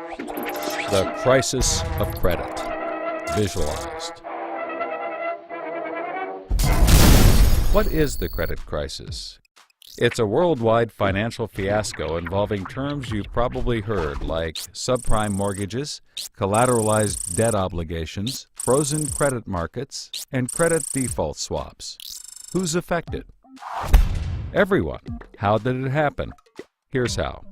The crisis of credit, visualized. What is the credit crisis? It's a worldwide financial fiasco involving terms you've probably heard like subprime mortgages, collateralized debt obligations, frozen credit markets, and credit default swaps. Who's affected? Everyone. How did it happen? Here's how.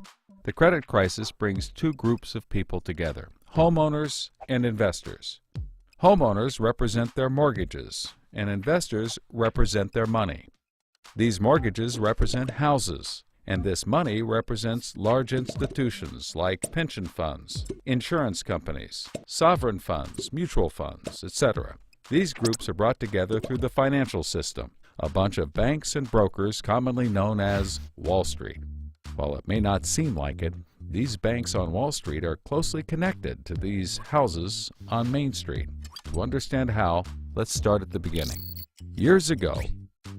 The credit crisis brings two groups of people together, homeowners and investors. Homeowners represent their mortgages, and investors represent their money. These mortgages represent houses, and this money represents large institutions like pension funds, insurance companies, sovereign funds, mutual funds, etc. These groups are brought together through the financial system, a bunch of banks and brokers commonly known as Wall Street. While it may not seem like it, these banks on Wall Street are closely connected to these houses on Main Street. To understand how, let's start at the beginning. Years ago,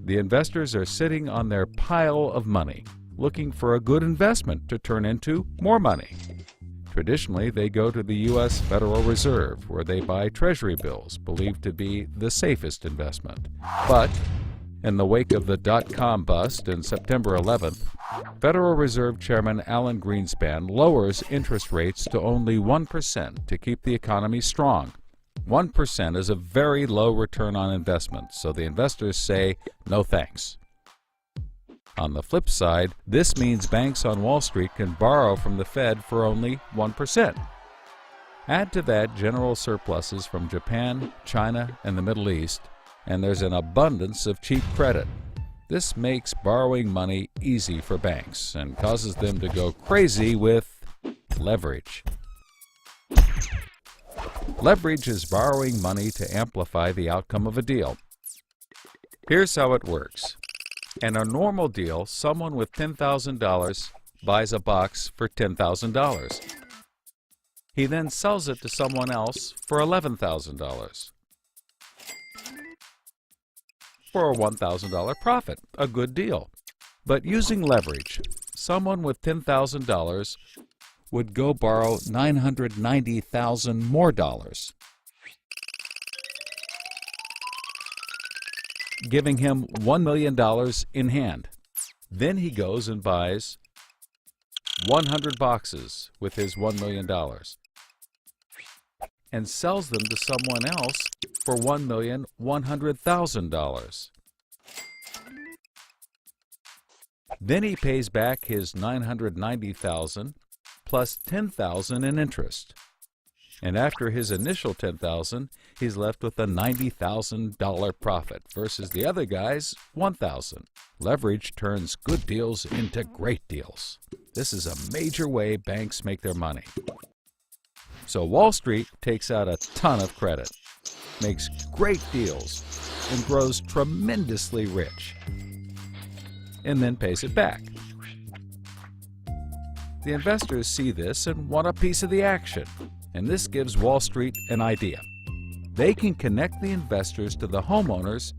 the investors are sitting on their pile of money, looking for a good investment to turn into more money. Traditionally, they go to the U.S. Federal Reserve, where they buy Treasury bills, believed to be the safest investment. But in the wake of the dot-com bust in September 11th, Federal Reserve Chairman Alan Greenspan lowers interest rates to only 1% to keep the economy strong. 1% is a very low return on investment, so the investors say, no thanks. On the flip side, this means banks on Wall Street can borrow from the Fed for only 1%. Add to that general surpluses from Japan, China, and the Middle East, and there's an abundance of cheap credit. This makes borrowing money easy for banks and causes them to go crazy with leverage. Leverage is borrowing money to amplify the outcome of a deal. Here's how it works. In a normal deal, someone with $10,000 buys a box for $10,000. He then sells it to someone else for $11,000. For a $1,000 profit, a good deal. But using leverage, someone with $10,000 would go borrow $990,000 more dollars, giving him $1 million in hand. Then he goes and buys 100 boxes with his $1 million and sells them to someone else for $1,100,000. Then he pays back his $990,000 plus $10,000 in interest. And after his initial $10,000, he's left with a $90,000 profit versus the other guy's $1,000. Leverage turns good deals into great deals. This is a major way banks make their money. So Wall Street takes out a ton of credit, makes great deals, and grows tremendously rich, and then pays it back. The investors see this and want a piece of the action, and this gives Wall Street an idea. They can connect the investors to the homeowners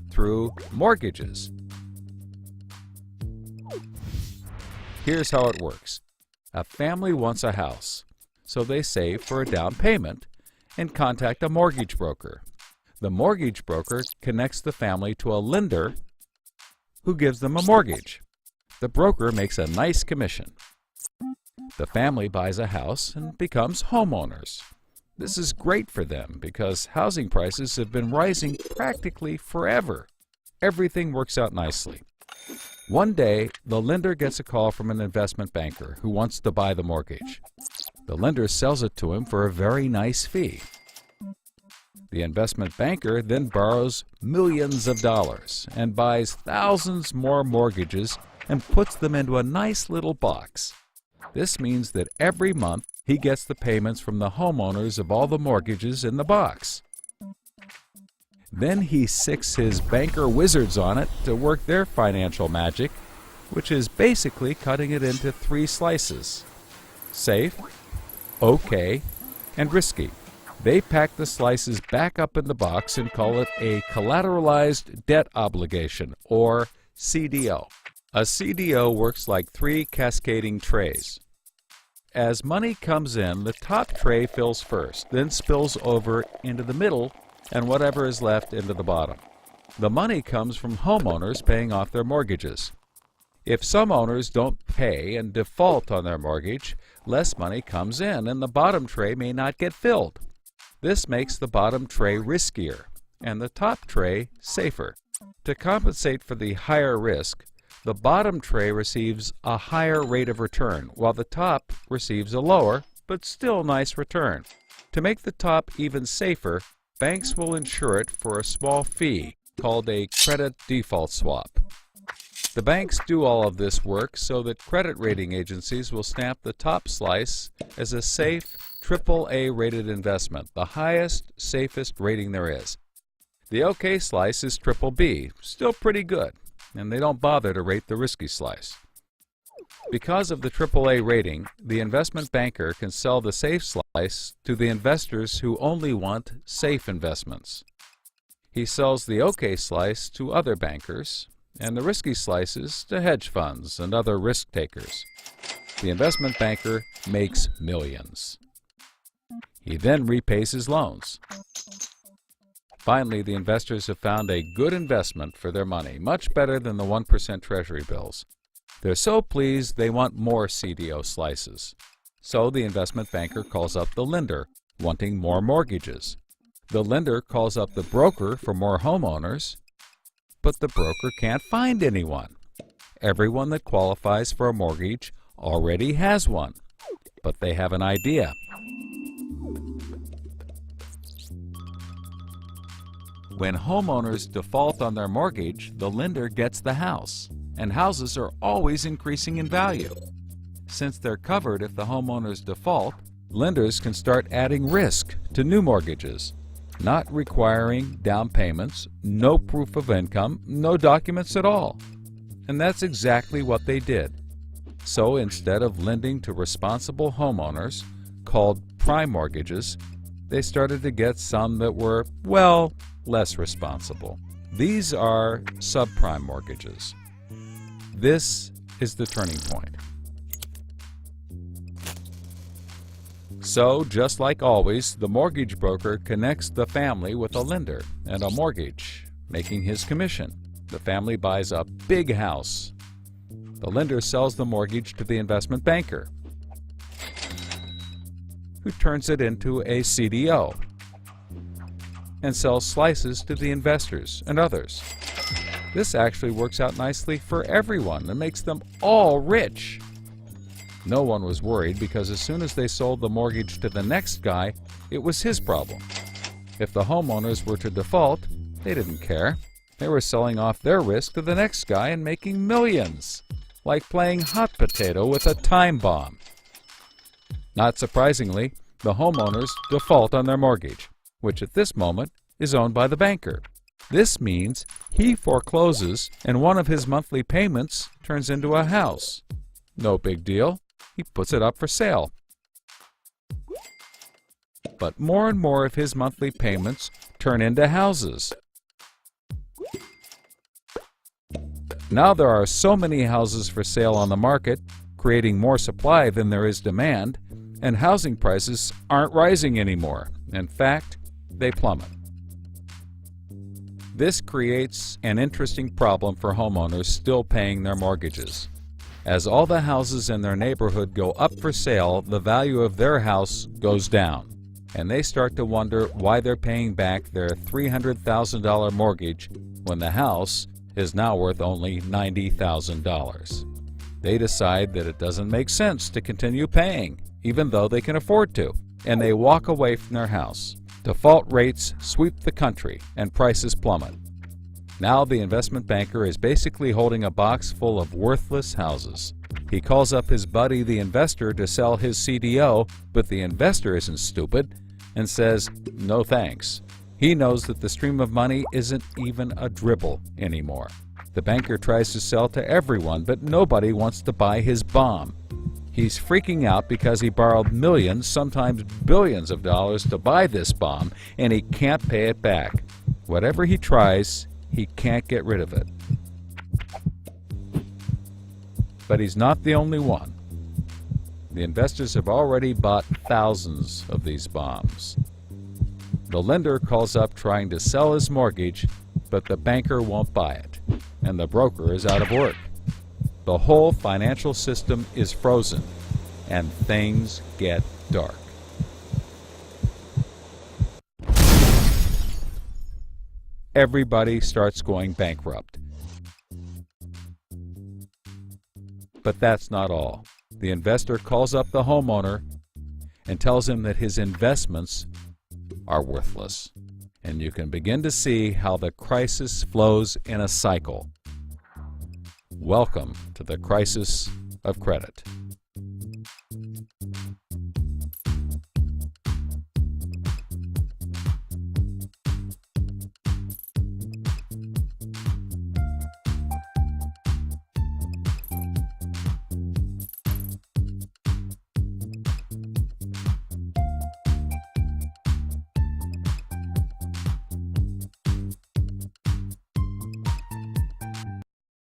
through mortgages. Here's how it works. A family wants a house, so they save for a down payment and contact a mortgage broker. The mortgage broker connects the family to a lender who gives them a mortgage. The broker makes a nice commission. The family buys a house and becomes homeowners. This is great for them because housing prices have been rising practically forever. Everything works out nicely. One day, the lender gets a call from an investment banker who wants to buy the mortgage. The lender sells it to him for a very nice fee. The investment banker then borrows millions of dollars and buys thousands more mortgages and puts them into a nice little box. This means that every month he gets the payments from the homeowners of all the mortgages in the box. Then he sicks his banker wizards on it to work their financial magic, which is basically cutting it into 3 slices: safe, okay, and risky. They pack the slices back up in the box and call it a collateralized debt obligation, or CDO. A CDO works like 3 cascading trays. as money comes in, the top tray fills first, then spills over into the middle, and whatever is left into the bottom. The money comes from homeowners paying off their mortgages. If some owners don't pay and default on their mortgage, less money comes in and the bottom tray may not get filled. This makes the bottom tray riskier and the top tray safer. To compensate for the higher risk, the bottom tray receives a higher rate of return, while the top receives a lower, but still nice return. To make the top even safer, banks will insure it for a small fee called a credit default swap. The banks do all of this work so that credit rating agencies will stamp the top slice as a safe AAA rated investment, the highest, safest rating there is. The OK slice is BBB, still pretty good, and they don't bother to rate the risky slice. Because of the AAA rating, the investment banker can sell the safe slice to the investors who only want safe investments. He sells the OK slice to other bankers, and the risky slices to hedge funds and other risk takers. The investment banker makes millions. He then repays his loans. Finally, the investors have found a good investment for their money, much better than the 1% Treasury bills. They're so pleased they want more CDO slices. So the investment banker calls up the lender, wanting more mortgages. The lender calls up the broker for more homeowners, but the broker can't find anyone. Everyone that qualifies for a mortgage already has one, but they have an idea. When homeowners default on their mortgage, the lender gets the house, and houses are always increasing in value. Since they're covered if the homeowners default, lenders can start adding risk to new mortgages, not requiring down payments, no proof of income, no documents at all. And that's exactly what they did. So instead of lending to responsible homeowners, called prime mortgages, they started to get some that were, well, less responsible. These are subprime mortgages. This is the turning point. So, just like always, the mortgage broker connects the family with a lender and a mortgage, making his commission. The family buys a big house. The lender sells the mortgage to the investment banker, who turns it into a CDO and sells slices to the investors and others. This actually works out nicely for everyone and makes them all rich. No one was worried because as soon as they sold the mortgage to the next guy, it was his problem. If the homeowners were to default, they didn't care. They were selling off their risk to the next guy and making millions, like playing hot potato with a time bomb. Not surprisingly, the homeowners default on their mortgage, which at this moment is owned by the banker. This means he forecloses and one of his monthly payments turns into a house. No big deal. He puts it up for sale. But more and more of his monthly payments turn into houses. Now there are so many houses for sale on the market, creating more supply than there is demand, and housing prices aren't rising anymore. In fact, they plummet. This creates an interesting problem for homeowners still paying their mortgages. As all the houses in their neighborhood go up for sale, the value of their house goes down, and they start to wonder why they're paying back their $300,000 mortgage when the house is now worth only $90,000. They decide that it doesn't make sense to continue paying, even though they can afford to, and they walk away from their house. Default rates sweep the country and prices plummet. Now the investment banker is basically holding a box full of worthless houses. He calls up his buddy the investor to sell his CDO, but the investor isn't stupid and says, no thanks. He knows that the stream of money isn't even a dribble anymore. The banker tries to sell to everyone, but nobody wants to buy his bomb. He's freaking out because he borrowed millions, sometimes billions of dollars to buy this bomb, and he can't pay it back. Whatever he tries, he can't get rid of it. But he's not the only one. The investors have already bought thousands of these bombs. The lender calls up trying to sell his mortgage, but the banker won't buy it, and the broker is out of work. The whole financial system is frozen, and things get dark. Everybody starts going bankrupt. But that's not all. The investor calls up the homeowner and tells him that his investments are worthless. And you can begin to see how the crisis flows in a cycle. Welcome to the crisis of credit.